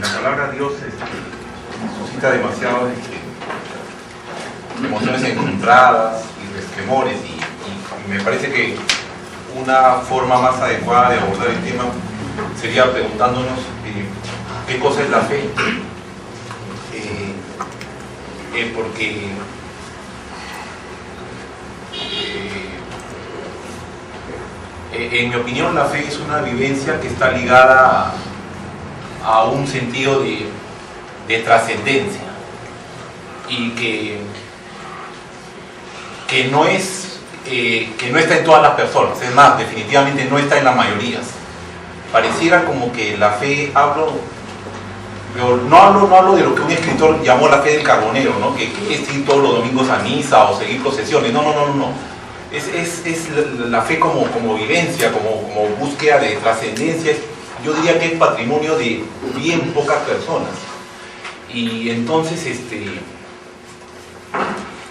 la palabra Dios suscita demasiadas emociones encontradas y temores, y me parece que una forma más adecuada de abordar el tema sería preguntándonos qué cosa es la fe, porque en mi opinión la fe es una vivencia que está ligada a un sentido de trascendencia, y que no está en todas las personas. Es más, definitivamente no está en la mayoría. Pareciera como que la fe, no hablo de lo que un escritor llamó la fe del carbonero, ¿no? Que es ir todos los domingos a misa o seguir procesiones. No. Es la fe como vivencia, como búsqueda de trascendencia. Yo diría que es patrimonio de bien pocas personas. Y entonces,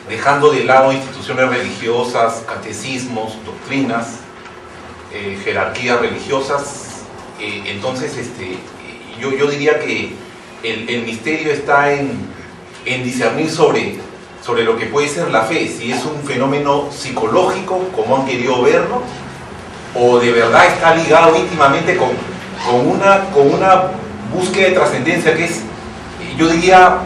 dejando de lado instituciones religiosas, catecismos, doctrinas, jerarquías religiosas, entonces yo diría que el misterio está en discernir sobre lo que puede ser la fe, si es un fenómeno psicológico, como han querido verlo, o de verdad está ligado íntimamente con una búsqueda de trascendencia que es, yo diría,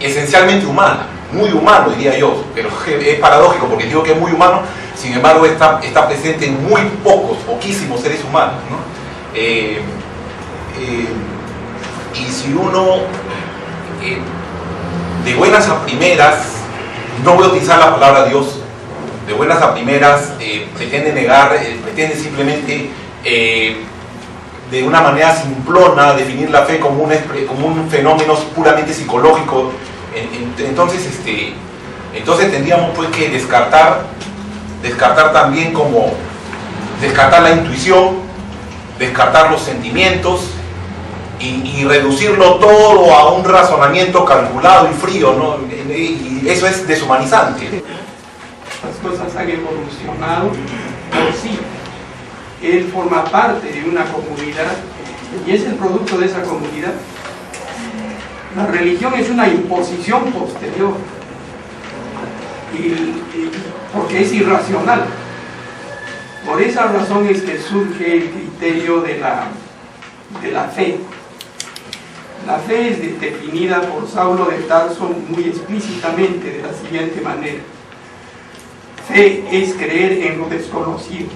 esencialmente humana, muy humano diría yo, pero es paradójico porque digo que es muy humano, sin embargo está presente en muy poquísimos seres humanos, ¿no? Y si uno de buenas a primeras, no voy a utilizar la palabra Dios, de buenas a primeras pretende negar, pretende simplemente de una manera simplona definir la fe como un fenómeno puramente psicológico, entonces tendríamos pues que descartar también como descartar la intuición, descartar los sentimientos y reducirlo todo a un razonamiento calculado y frío, ¿no? Y eso es deshumanizante. Las cosas han evolucionado por sí. Él forma parte de una comunidad y es el producto de esa comunidad. La religión es una imposición posterior, porque es irracional. Por esa razón es que surge el criterio de la fe. La fe es definida por Saulo de Tarso muy explícitamente de la siguiente manera: fe es creer en lo desconocido.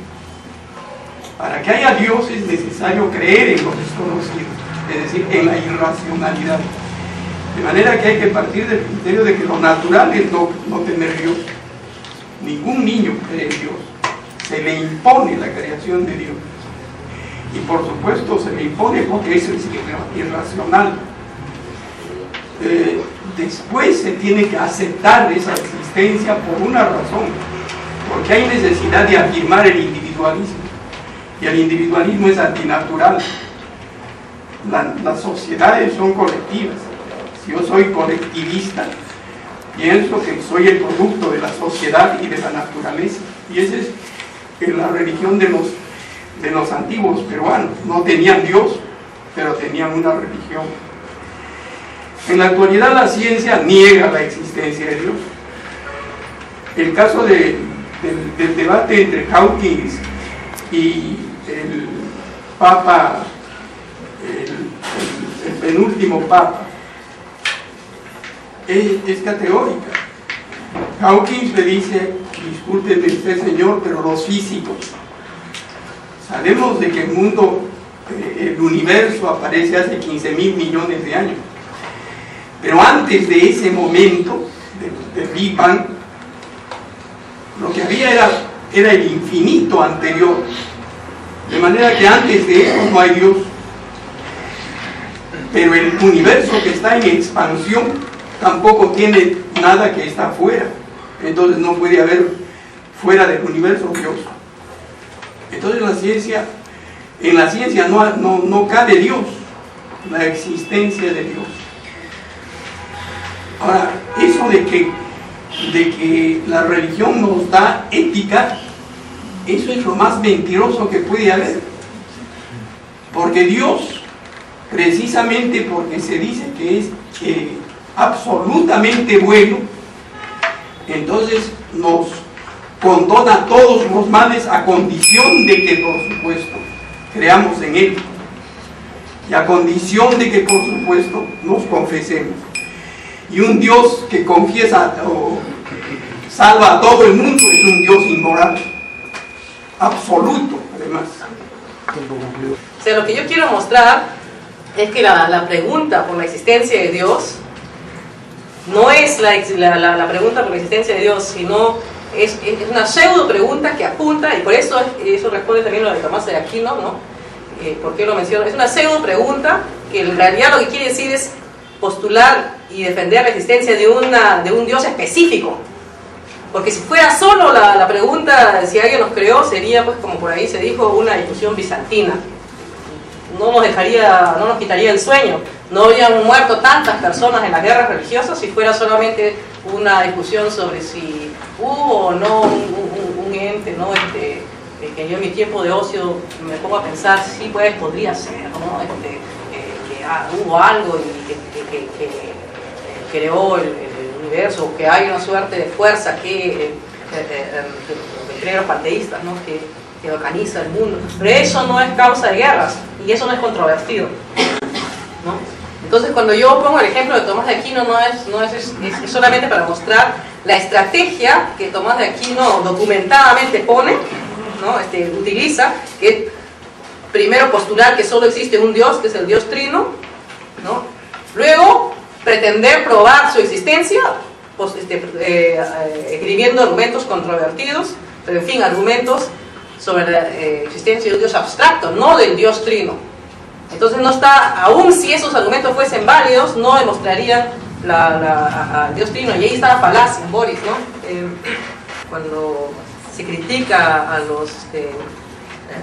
Para que haya Dios es necesario creer en lo desconocido, es decir, en la irracionalidad. De manera que hay que partir del criterio de que lo natural es no tener Dios. Ningún niño cree en Dios. Se le impone la creación de Dios. Y por supuesto se le impone porque eso es irracional. Después se tiene que aceptar esa existencia por una razón, porque hay necesidad de afirmar el individualismo. Y el individualismo es antinatural. Las sociedades son colectivas. Si yo soy colectivista, pienso que soy el producto de la sociedad y de la naturaleza. Y esa es la religión de los antiguos peruanos. No tenían Dios, pero tenían una religión. En la actualidad la ciencia niega la existencia de Dios. El caso del debate entre Hawkins y el Papa, el penúltimo Papa, es categórica. Hawkins le dice: discúlpeme usted, señor, pero los físicos sabemos de que el universo aparece hace 15.000 millones de años, pero antes de ese momento del Big Bang, lo que había era el infinito anterior, de manera que antes de eso no hay Dios. Pero el universo que está en expansión tampoco tiene nada que está fuera, entonces no puede haber fuera del universo Dios. Entonces en la ciencia no cabe Dios, la existencia de Dios. Ahora, eso de que la religión nos da ética, eso es lo más mentiroso que puede haber, porque Dios precisamente porque se dice que es absolutamente bueno, entonces nos condona todos los males a condición de que, por supuesto, creamos en Él y a condición de que, por supuesto, nos confesemos. Y un Dios que confiesa o salva a todo el mundo es un Dios inmoral, absoluto, además. O sea, lo que yo quiero mostrar es que la pregunta por la existencia de Dios no es la pregunta por la existencia de Dios, sino es una pseudo pregunta que apunta, y por eso responde también lo de Tomás de Aquino, ¿no? ¿Por qué lo menciono? Es una pseudo pregunta que en realidad lo que quiere decir es postular y defender la existencia de un Dios específico. Porque si fuera solo la pregunta de si alguien nos creó, sería, pues como por ahí se dijo, una discusión bizantina. No nos quitaría el sueño. No habrían muerto tantas personas en las guerras religiosas si fuera solamente una discusión sobre si hubo o no un ente, ¿no? Que yo en mi tiempo de ocio me pongo a pensar, sí, pues podría ser, ¿no? Que hubo algo y que creó el universo, que hay una suerte de fuerza que creen los panteístas, ¿no? Que organiza el mundo. Pero eso no es causa de guerras y eso no es controvertido, ¿no? Entonces, cuando yo pongo el ejemplo de Tomás de Aquino, es solamente para mostrar la estrategia que Tomás de Aquino documentadamente pone, ¿no? Utiliza, que es primero postular que solo existe un Dios, que es el Dios Trino, ¿no? Luego pretender probar su existencia, pues, escribiendo argumentos controvertidos, pero en fin, argumentos sobre la existencia de un Dios abstracto, no del Dios Trino. Entonces no está, aun si esos argumentos fuesen válidos, no demostrarían al Dios Trino, y ahí está la falacia, Boris, ¿no? Cuando se critica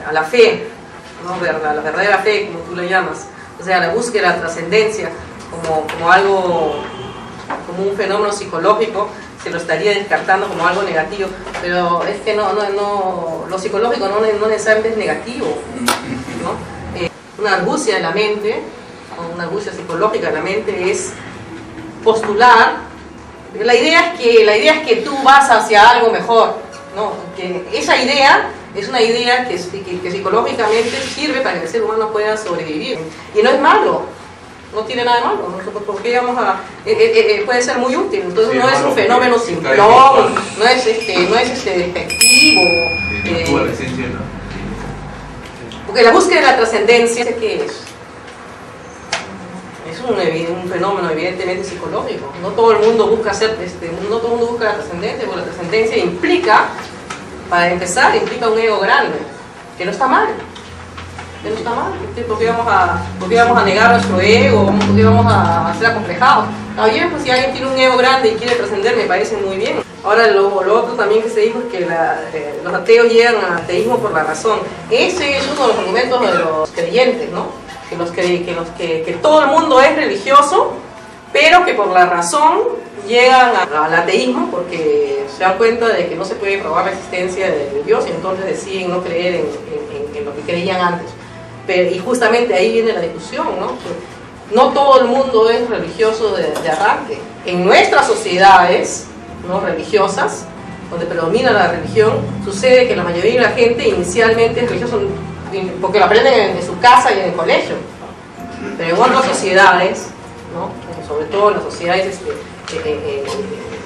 a la fe, ¿no? La verdadera fe, como tú le llamas, o sea, la búsqueda de la trascendencia como algo, como un fenómeno psicológico, se lo estaría descartando como algo negativo, pero es que lo psicológico no necesariamente es negativo, ¿no? Una argucia de la mente, o una argucia psicológica de la mente, es postular. La idea es que tú vas hacia algo mejor, ¿no? Que esa idea es una idea que psicológicamente sirve para que el ser humano pueda sobrevivir, y no es malo. No tiene nada de malo, ¿no? Porque puede ser muy útil. Entonces no es un fenómeno simplón, no es despectivo. Porque la búsqueda de la trascendencia, ¿qué es? Es un fenómeno evidentemente psicológico. No todo el mundo busca no todo el mundo busca la trascendencia, porque la trascendencia implica, para empezar, implica un ego grande, que no está mal. Que no está mal, ¿por qué vamos a negar nuestro ego? ¿Por qué vamos a ser acomplejados? Está bien, pues si alguien tiene un ego grande y quiere trascender, me parece muy bien. Ahora lo otro también que se dijo es que los ateos llegan al ateísmo por la razón. Ese es uno de los argumentos de los creyentes, ¿no? Que todo el mundo es religioso, pero que por la razón llegan al ateísmo porque se dan cuenta de que no se puede probar la existencia de Dios, y entonces deciden no creer en lo que creían antes. Y justamente ahí viene la discusión, ¿no? No todo el mundo es religioso de arranque. En nuestras sociedades, ¿no?, religiosas, donde predomina la religión, sucede que la mayoría de la gente inicialmente es religiosa porque lo aprenden en su casa y en el colegio. Pero en otras sociedades, ¿no?, sobre todo en las sociedades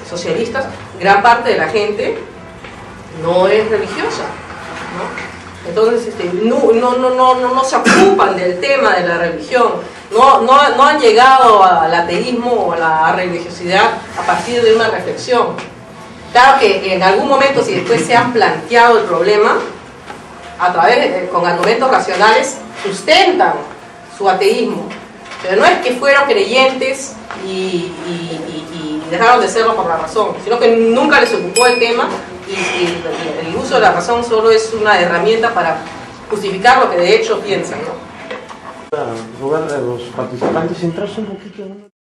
socialistas, gran parte de la gente no es religiosa, ¿no? Entonces no se ocupan del tema de la religión, no han llegado al ateísmo o a la religiosidad a partir de una reflexión. Claro que en algún momento, si después se han planteado el problema, a través con argumentos racionales, sustentan su ateísmo, pero no es que fueron creyentes y dejaron de serlo por la razón, sino que nunca les ocupó el tema, y el uso de la razón solo es una herramienta para justificar lo que de hecho piensan, ¿no? Rogar a los participantes centrarse un poquito, ¿no?